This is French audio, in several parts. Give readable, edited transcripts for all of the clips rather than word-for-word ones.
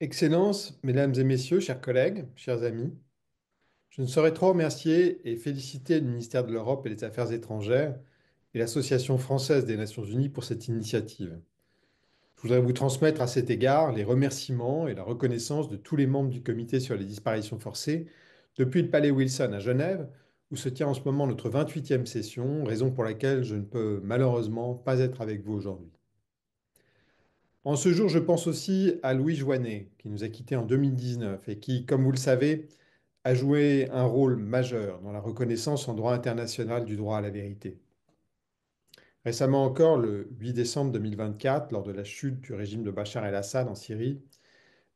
Excellences, mesdames et messieurs, chers collègues, chers amis, je ne saurais trop remercier et féliciter le ministère de l'Europe et des Affaires étrangères et l'Association française des Nations Unies pour cette initiative. Je voudrais vous transmettre à cet égard les remerciements et la reconnaissance de tous les membres du comité sur les disparitions forcées depuis le Palais Wilson à Genève, où se tient en ce moment notre 28e session, raison pour laquelle je ne peux malheureusement pas être avec vous aujourd'hui. En ce jour, je pense aussi à Louis Joinet, qui nous a quittés en 2019 et qui, comme vous le savez, a joué un rôle majeur dans la reconnaissance en droit international du droit à la vérité. Récemment encore, le 8 décembre 2024, lors de la chute du régime de Bachar el-Assad en Syrie,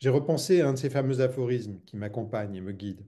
j'ai repensé à un de ces fameux aphorismes qui m'accompagnent et me guident.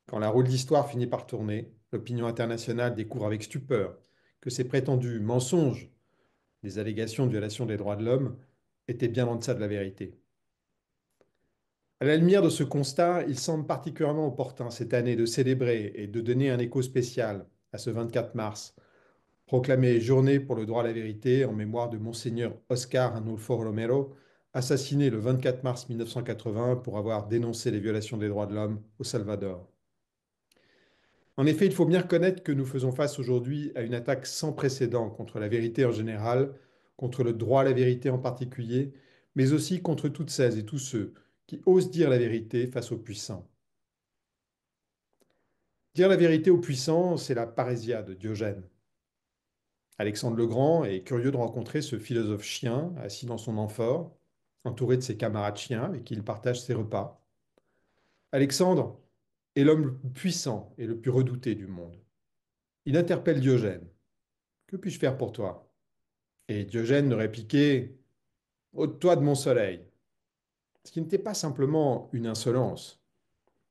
Quand la roue de l'histoire finit par tourner, l'opinion internationale découvre avec stupeur que ces prétendus mensonges, des allégations de violation des droits de l'homme, étaient bien en deçà de la vérité. À la lumière de ce constat, il semble particulièrement opportun cette année de célébrer et de donner un écho spécial à ce 24 mars, proclamé journée pour le droit à la vérité en mémoire de Monseigneur Oscar Arnulfo Romero, assassiné le 24 mars 1980 pour avoir dénoncé les violations des droits de l'homme au Salvador. En effet, il faut bien reconnaître que nous faisons face aujourd'hui à une attaque sans précédent contre la vérité en général, contre le droit à la vérité en particulier, mais aussi contre toutes celles et tous ceux qui osent dire la vérité face aux puissants. Dire la vérité aux puissants, c'est la parésia de Diogène. Alexandre le Grand est curieux de rencontrer ce philosophe chien assis dans son amphore, entouré de ses camarades chiens avec qui il partage ses repas. Alexandre est l'homme le plus puissant et le plus redouté du monde. Il interpelle Diogène. Que puis-je faire pour toi? Et Diogène ne répliquait: ôte-toi de mon soleil. Ce qui n'était pas simplement une insolence,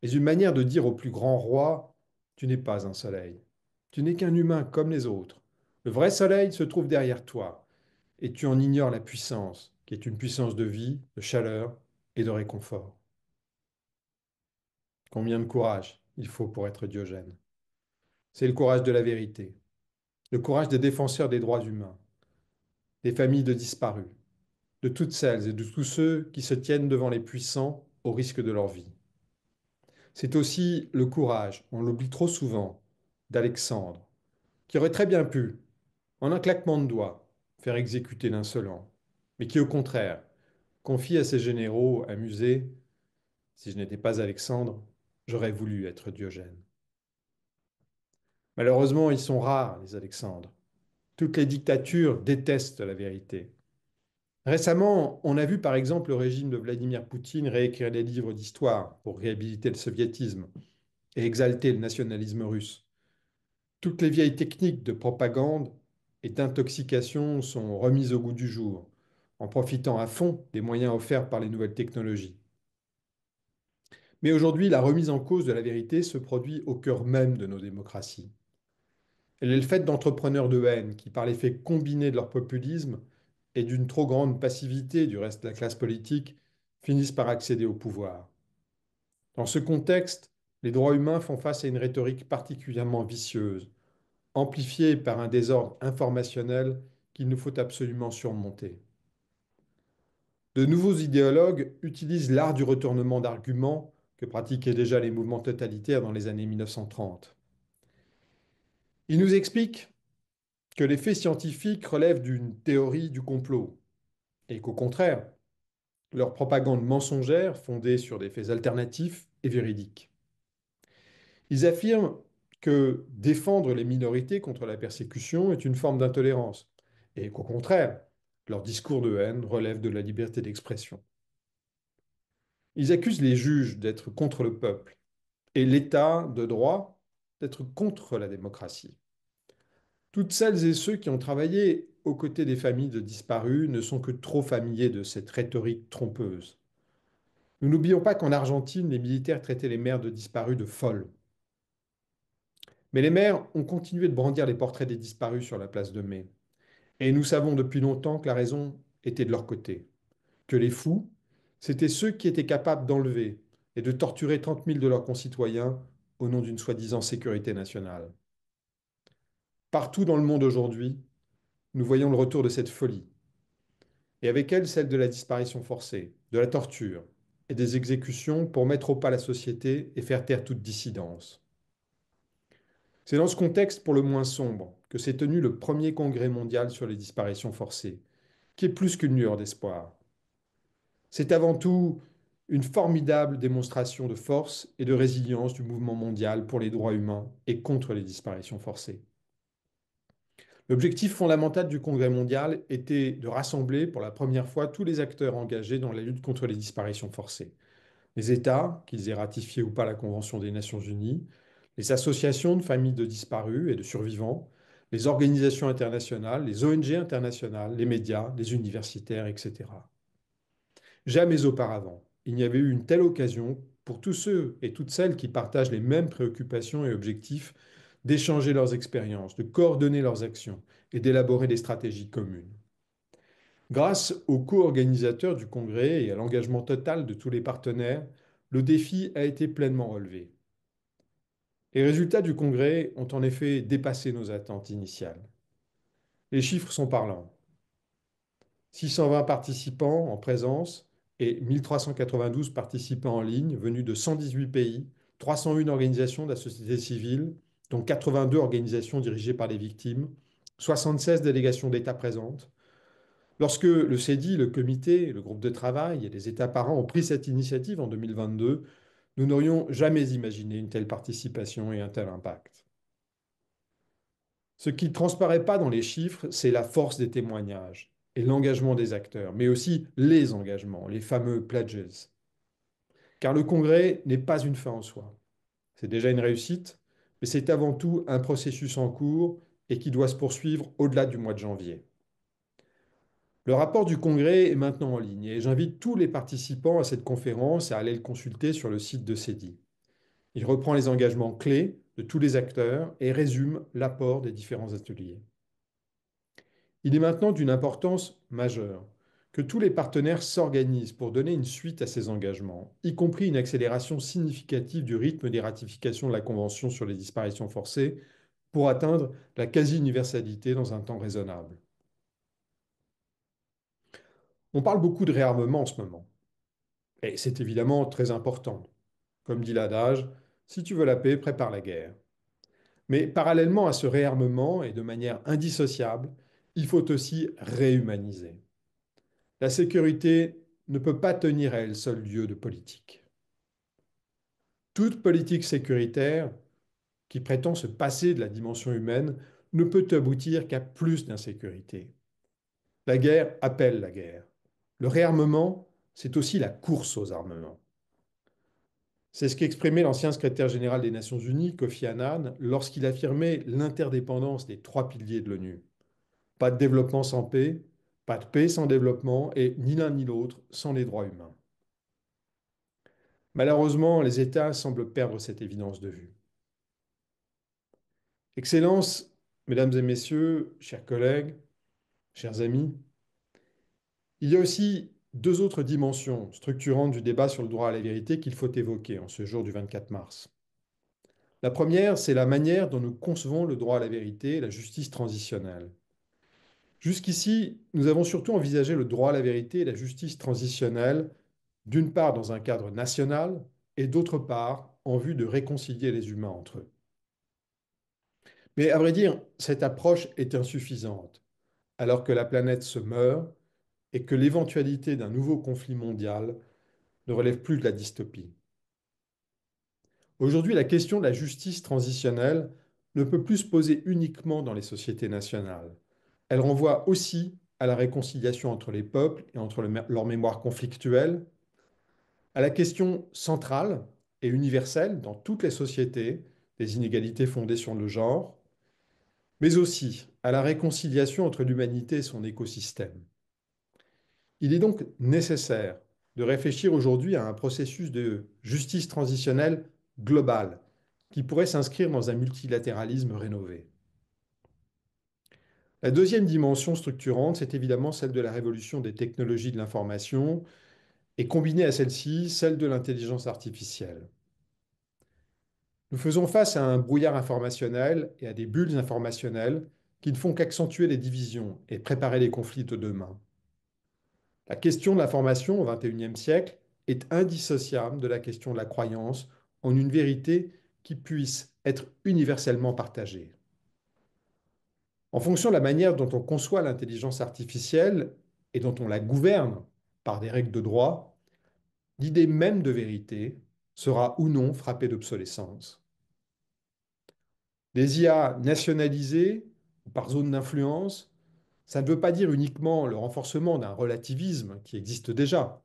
mais une manière de dire au plus grand roi: tu n'es pas un soleil. Tu n'es qu'un humain comme les autres. Le vrai soleil se trouve derrière toi, et tu en ignores la puissance, qui est une puissance de vie, de chaleur et de réconfort. Combien de courage il faut pour être Diogène? C'est le courage de la vérité, le courage des défenseurs des droits humains, des familles de disparus, de toutes celles et de tous ceux qui se tiennent devant les puissants au risque de leur vie. C'est aussi le courage, on l'oublie trop souvent, d'Alexandre, qui aurait très bien pu, en un claquement de doigts, faire exécuter l'insolent, mais qui, au contraire, confie à ses généraux amusés: si je n'étais pas Alexandre, j'aurais voulu être Diogène. Malheureusement, ils sont rares, les Alexandres. Toutes les dictatures détestent la vérité. Récemment, on a vu par exemple le régime de Vladimir Poutine réécrire des livres d'histoire pour réhabiliter le soviétisme et exalter le nationalisme russe. Toutes les vieilles techniques de propagande et d'intoxication sont remises au goût du jour, en profitant à fond des moyens offerts par les nouvelles technologies. Mais aujourd'hui, la remise en cause de la vérité se produit au cœur même de nos démocraties. Elle est le fait d'entrepreneurs de haine qui, par l'effet combiné de leur populisme et d'une trop grande passivité du reste de la classe politique, finissent par accéder au pouvoir. Dans ce contexte, les droits humains font face à une rhétorique particulièrement vicieuse, amplifiée par un désordre informationnel qu'il nous faut absolument surmonter. De nouveaux idéologues utilisent l'art du retournement d'arguments que pratiquaient déjà les mouvements totalitaires dans les années 1930. Ils nous expliquent que les faits scientifiques relèvent d'une théorie du complot et qu'au contraire, leur propagande mensongère fondée sur des faits alternatifs est véridique. Ils affirment que défendre les minorités contre la persécution est une forme d'intolérance et qu'au contraire, leur discours de haine relève de la liberté d'expression. Ils accusent les juges d'être contre le peuple et l'État de droit d'être contre la démocratie. Toutes celles et ceux qui ont travaillé aux côtés des familles de disparus ne sont que trop familiers de cette rhétorique trompeuse. Nous n'oublions pas qu'en Argentine, les militaires traitaient les mères de disparus de folles. Mais les mères ont continué de brandir les portraits des disparus sur la place de Mai. Et nous savons depuis longtemps que la raison était de leur côté. Que les fous, c'étaient ceux qui étaient capables d'enlever et de torturer 30 000 de leurs concitoyens au nom d'une soi-disant sécurité nationale. Partout dans le monde aujourd'hui, nous voyons le retour de cette folie, et avec elle celle de la disparition forcée, de la torture, et des exécutions pour mettre au pas la société et faire taire toute dissidence. C'est dans ce contexte pour le moins sombre que s'est tenu le premier congrès mondial sur les disparitions forcées, qui est plus qu'une lueur d'espoir. C'est avant tout une formidable démonstration de force et de résilience du mouvement mondial pour les droits humains et contre les disparitions forcées. L'objectif fondamental du Congrès mondial était de rassembler pour la première fois tous les acteurs engagés dans la lutte contre les disparitions forcées. Les États, qu'ils aient ratifié ou pas la Convention des Nations Unies, les associations de familles de disparus et de survivants, les organisations internationales, les ONG internationales, les médias, les universitaires, etc. Jamais auparavant, il n'y avait eu une telle occasion pour tous ceux et toutes celles qui partagent les mêmes préoccupations et objectifs d'échanger leurs expériences, de coordonner leurs actions et d'élaborer des stratégies communes. Grâce aux co-organisateurs du congrès et à l'engagement total de tous les partenaires, le défi a été pleinement relevé. Les résultats du congrès ont en effet dépassé nos attentes initiales. Les chiffres sont parlants. 620 participants en présence et 1392 participants en ligne venus de 118 pays, 301 organisations de la société civile, dont 82 organisations dirigées par les victimes, 76 délégations d'États présentes. Lorsque le CEDI, le comité, le groupe de travail et les États parents ont pris cette initiative en 2022, nous n'aurions jamais imaginé une telle participation et un tel impact. Ce qui ne transparaît pas dans les chiffres, c'est la force des témoignages et l'engagement des acteurs, mais aussi les engagements, les fameux pledges. Car le congrès n'est pas une fin en soi. C'est déjà une réussite, mais c'est avant tout un processus en cours et qui doit se poursuivre au-delà du mois de janvier. Le rapport du congrès est maintenant en ligne et j'invite tous les participants à cette conférence à aller le consulter sur le site de CEDI. Il reprend les engagements clés de tous les acteurs et résume l'apport des différents ateliers. Il est maintenant d'une importance majeure que tous les partenaires s'organisent pour donner une suite à ces engagements, y compris une accélération significative du rythme des ratifications de la Convention sur les disparitions forcées pour atteindre la quasi-universalité dans un temps raisonnable. On parle beaucoup de réarmement en ce moment, et c'est évidemment très important. Comme dit l'adage, si tu veux la paix, prépare la guerre. Mais parallèlement à ce réarmement et de manière indissociable, il faut aussi réhumaniser. La sécurité ne peut pas tenir à elle seule lieu de politique. Toute politique sécuritaire qui prétend se passer de la dimension humaine ne peut aboutir qu'à plus d'insécurité. La guerre appelle la guerre. Le réarmement, c'est aussi la course aux armements. C'est ce qu'exprimait l'ancien secrétaire général des Nations Unies, Kofi Annan, lorsqu'il affirmait l'interdépendance des trois piliers de l'ONU. Pas de développement sans paix, pas de paix sans développement, et ni l'un ni l'autre sans les droits humains. Malheureusement, les États semblent perdre cette évidence de vue. Excellences, mesdames et messieurs, chers collègues, chers amis, il y a aussi deux autres dimensions structurantes du débat sur le droit à la vérité qu'il faut évoquer en ce jour du 24 mars. La première, c'est la manière dont nous concevons le droit à la vérité et la justice transitionnelle. Jusqu'ici, nous avons surtout envisagé le droit à la vérité et la justice transitionnelle, d'une part dans un cadre national et d'autre part en vue de réconcilier les humains entre eux. Mais à vrai dire, cette approche est insuffisante, alors que la planète se meurt et que l'éventualité d'un nouveau conflit mondial ne relève plus de la dystopie. Aujourd'hui, la question de la justice transitionnelle ne peut plus se poser uniquement dans les sociétés nationales. Elle renvoie aussi à la réconciliation entre les peuples et entre leur mémoire conflictuelle, à la question centrale et universelle dans toutes les sociétés des inégalités fondées sur le genre, mais aussi à la réconciliation entre l'humanité et son écosystème. Il est donc nécessaire de réfléchir aujourd'hui à un processus de justice transitionnelle global qui pourrait s'inscrire dans un multilatéralisme rénové. La deuxième dimension structurante, c'est évidemment celle de la révolution des technologies de l'information et combinée à celle-ci, celle de l'intelligence artificielle. Nous faisons face à un brouillard informationnel et à des bulles informationnelles qui ne font qu'accentuer les divisions et préparer les conflits de demain. La question de l'information au XXIe siècle est indissociable de la question de la croyance en une vérité qui puisse être universellement partagée. En fonction de la manière dont on conçoit l'intelligence artificielle et dont on la gouverne par des règles de droit, l'idée même de vérité sera ou non frappée d'obsolescence. Les IA nationalisées ou par zone d'influence, ça ne veut pas dire uniquement le renforcement d'un relativisme qui existe déjà.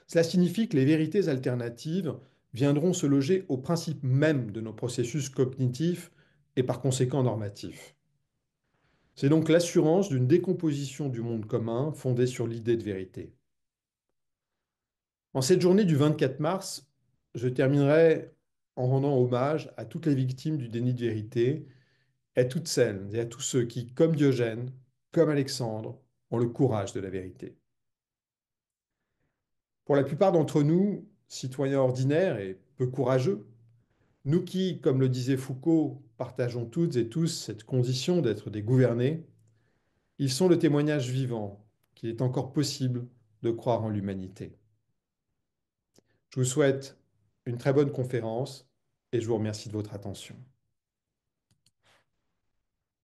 Cela signifie que les vérités alternatives viendront se loger au principe même de nos processus cognitifs et par conséquent normatifs. C'est donc l'assurance d'une décomposition du monde commun fondée sur l'idée de vérité. En cette journée du 24 mars, je terminerai en rendant hommage à toutes les victimes du déni de vérité, et à toutes celles et à tous ceux qui, comme Diogène, comme Alexandre, ont le courage de la vérité. Pour la plupart d'entre nous, citoyens ordinaires et peu courageux, nous qui, comme le disait Foucault, partageons toutes et tous cette condition d'être des gouvernés, ils sont le témoignage vivant qu'il est encore possible de croire en l'humanité. Je vous souhaite une très bonne conférence et je vous remercie de votre attention.